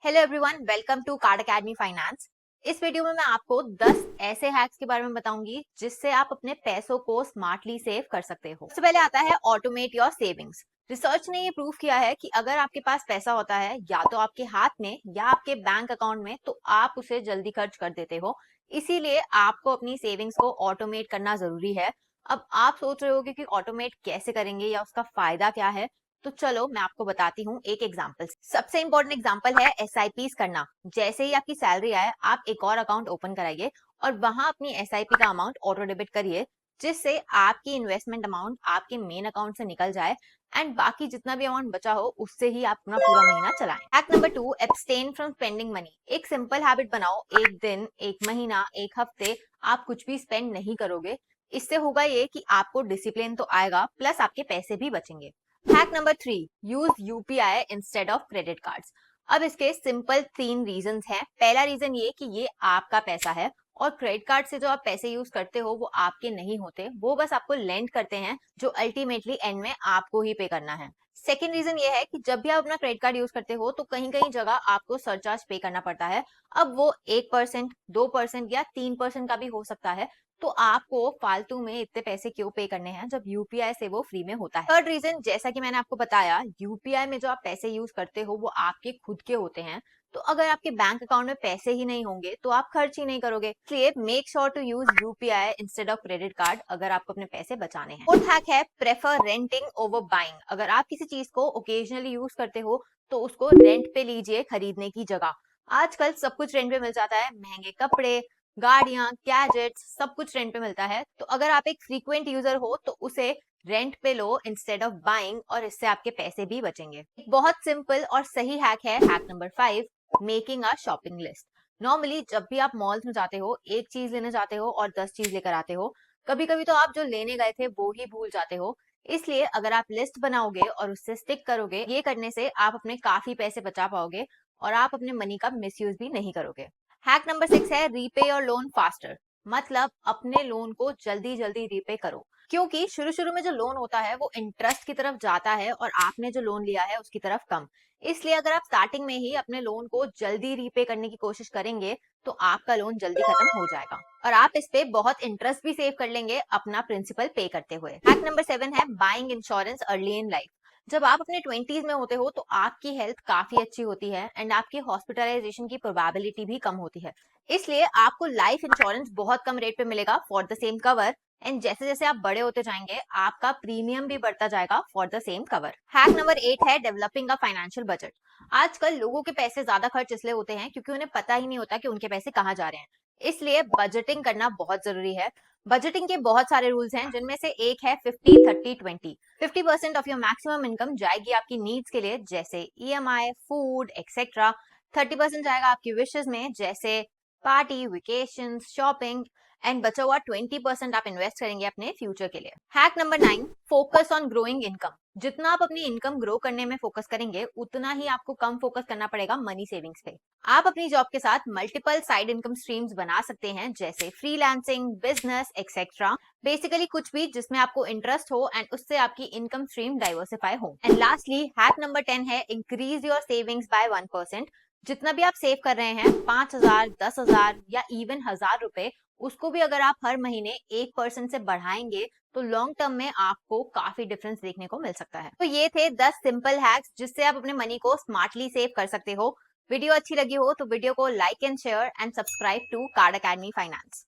Hello everyone, welcome to Card Academy Finance. इस video में मैं आपको 10 ऐसे हैक्स के बारे में बताऊंगी जिससे आप अपने पैसों को स्मार्टली सेव कर सकते हो। सबसे पहले आता है ऑटोमेट योर सेविंग्स। रिसर्च ने ये प्रूव किया है कि अगर आपके पास पैसा होता है या तो आपके हाथ में या आपके बैंक अकाउंट में, तो आप उसे जल्दी खर्च कर देते हो। इसीलिए आपको अपनी सेविंग्स को ऑटोमेट करना जरूरी है। अब आप सोच रहे होगे कि ऑटोमेट कैसे करेंगे या उसका फायदा क्या है। तो चलो मैं आपको बताती हूँ एक एग्जाम्पल। सबसे इंपॉर्टेंट एग्जाम्पल है एसआईपीस करना। जैसे ही आपकी सैलरी आए, आप एक और अकाउंट ओपन कराइए और वहां अपनी एसआईपी का अमाउंट ऑटो डेबिट करिए, जिससे आपकी इन्वेस्टमेंट अमाउंट आपके मेन अकाउंट से निकल जाए एंड बाकी जितना भी अमाउंट बचा हो उससे ही आप अपना पूरा महीना चलाएं। Hack number 2, abstain from spending money. एक सिंपल हैबिट बनाओ, एक दिन, एक महीना, एक हफ्ते आप कुछ भी स्पेंड नहीं करोगे। इससे होगा ये कि आपको डिसिप्लिन तो आएगा, प्लस आपके पैसे भी बचेंगे। Hack number 3, use UPI instead of credit cards. अब इसके सिंपल 3 रीजंस हैं। पहला रीजन ये कि ये आपका पैसा है और क्रेडिट कार्ड से जो आप पैसे यूज करते हो वो आपके नहीं होते, वो बस आपको लेंड करते हैं, जो अल्टीमेटली एंड में आपको ही पे करना है। सेकेंड रीजन ये है कि जब भी आप अपना क्रेडिट कार्ड यूज करते हो तो कहीं कहीं जगह आपको सरचार्ज पे करना पड़ता है। अब वो 1%, 2% या 3% का भी हो सकता है। तो आपको फालतू में इतने पैसे क्यों पे करने हैं जब यूपीआई से वो फ्री में होता है। थर्ड रीजन, जैसा कि मैंने आपको बताया, यूपीआई में जो आप पैसे यूज करते हो वो आपके खुद के होते हैं। तो अगर आपके बैंक अकाउंट में पैसे ही नहीं होंगे तो आप खर्च ही नहीं करोगे। इसलिए make sure to use UPI instead of credit card अगर आपको अपने पैसे बचाने हैं। फोर्थ हैक है प्रेफर रेंटिंग ओवर बाइंग। अगर आप किसी चीज को ओकेजनली यूज करते हो तो उसको रेंट पे लीजिए खरीदने की जगह। आजकल सब कुछ रेंट पे मिल जाता है, महंगे कपड़े, गाड़ियां, गैजेट्स, सब कुछ रेंट पे मिलता है। तो अगर आप एक फ्रीक्वेंट यूजर हो तो उसे रेंट पे लो इंस्टेड ऑफ बाइंग, और इससे आपके पैसे भी बचेंगे। एक बहुत सिंपल और सही हैक है hack number 5, making a shopping list. Normally जब भी आप मॉल्स में जाते हो, एक चीज लेने जाते हो और 10 चीज लेकर आते हो। कभी कभी तो आप जो लेने गए थे वो ही भूल जाते हो। इसलिए अगर आप लिस्ट बनाओगे और उससे स्टिक करोगे, ये करने से आप अपने काफी पैसे बचा पाओगे और आप अपने मनी का मिसयूज भी नहीं करोगे। हैक नंबर 6 है रीपे योर लोन फास्टर। मतलब अपने लोन को जल्दी जल्दी रीपे करो, क्योंकि शुरू शुरू में जो लोन होता है वो इंटरेस्ट की तरफ जाता है और आपने जो लोन लिया है उसकी तरफ कम। इसलिए अगर आप स्टार्टिंग में ही अपने लोन को जल्दी रीपे करने की कोशिश करेंगे तो आपका लोन जल्दी खत्म हो जाएगा और आप इस पे बहुत इंटरेस्ट भी सेव कर लेंगे अपना प्रिंसिपल पे करते हुए। हैक नंबर 7 है buying insurance early in life. जब आप अपने 20s में होते हो तो आपकी हेल्थ काफी अच्छी होती है एंड आपकी हॉस्पिटलाइजेशन की प्रोबेबिलिटी भी कम होती है। इसलिए आपको लाइफ इंश्योरेंस बहुत कम रेट पे मिलेगा for the same cover. And जैसे जैसे आप बड़े होते जाएंगे आपका प्रीमियम भी बढ़ता जाएगा for the same cover. Hack number 8 है डेवलपिंग अ फाइनेंशियल बजट। आजकल लोगों के पैसे ज्यादा खर्च इसलिए होते हैं क्योंकि उन्हें पता ही नहीं होता कि उनके पैसे कहाँ जा रहे हैं। इसलिए बजटिंग करना बहुत जरूरी है। बजटिंग के बहुत सारे रूल्स हैं, जिनमें से एक है 50-30-20। 50% ऑफ योर मैक्सिमम इनकम जाएगी आपकी नीड्स के लिए, जैसे ईएमआई, फूड एक्सेट्रा। 30% जाएगा आपकी विशेष में, जैसे पार्टी, वेकेशन, शॉपिंग। एंड बचा हुआ 20% आप इन्वेस्ट करेंगे अपने फ्यूचर के लिए। Hack number 9, focus on growing income. जितना आप अपनी इनकम ग्रो करने में फोकस करेंगे उतना ही आपको कम फोकस करना पड़ेगा मनी सेविंग्स पे। आप अपनी जॉब के साथ मल्टीपल साइड इनकम स्ट्रीम्स बना सकते हैं, जैसे फ्रीलांसिंग, बिजनेस एक्सेट्रा। बेसिकली कुछ भी जिसमें आपको इंटरेस्ट हो एंड उससे आपकी इनकम स्ट्रीम डाइवर्सिफाई हो। एंड लास्टली हैक नंबर 10 है इंक्रीज योर सेविंग्स बाय 1%। जितना भी आप सेव कर रहे हैं, 5,000, 10,000 या इवन 1,000 रुपए, उसको भी अगर आप हर महीने 1% से बढ़ाएंगे तो लॉन्ग टर्म में आपको काफी डिफरेंस देखने को मिल सकता है। तो ये थे 10 सिंपल हैक्स जिससे आप अपने मनी को स्मार्टली सेव कर सकते हो। वीडियो अच्छी लगी हो तो वीडियो को like and share and subscribe to Card Academy finance.